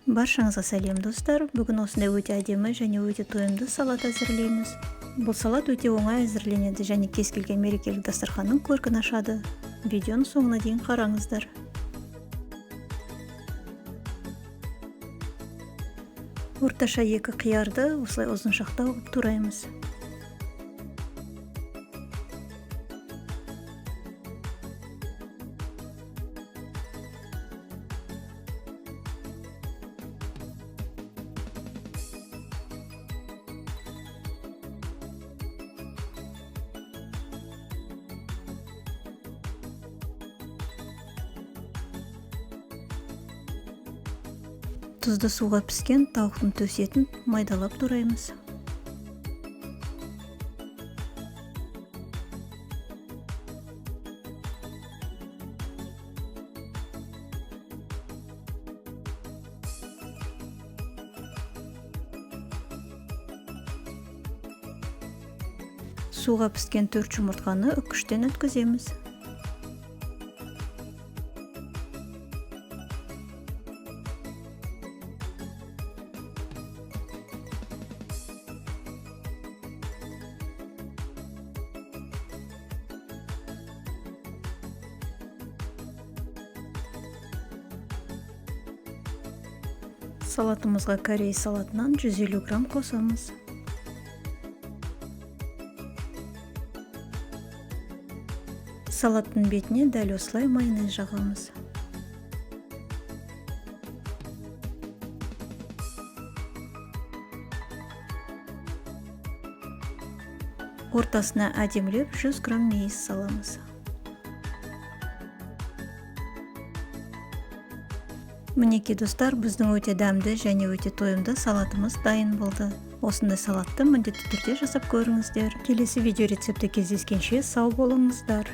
Баршаңызға сәлем достар. Бүгін осындай өте әдемі және өте тойымды салат әзірлейміз. Бұл салат өте оңай әзірленеді және кез келген мерекелік дастарханның көркін ашады. Видеоны соңына дейін қараңыздар. Орташа 2 қиярды осылай ұзыншақта тураймыз. Тұзды суға піскен тауықтың төс етін майдалап тураймыз. Суға піскен 4 жұмыртқаны үккіштен өткіземіз. Салатымызға корей салатынан 150 грамм қосамыз. Салаттың бетіне дәл осылай майонез жағамыз. Ортасына әдемілеп 100 грамм мейіз саламыз. Мінекей достар, біздің өте дәмді және өте тойымды салатымыз дайын болды. Осындай салатты міндетті түрде жасап көріңіздер. Келесі видео рецепті кездескенше сау болыңыздар.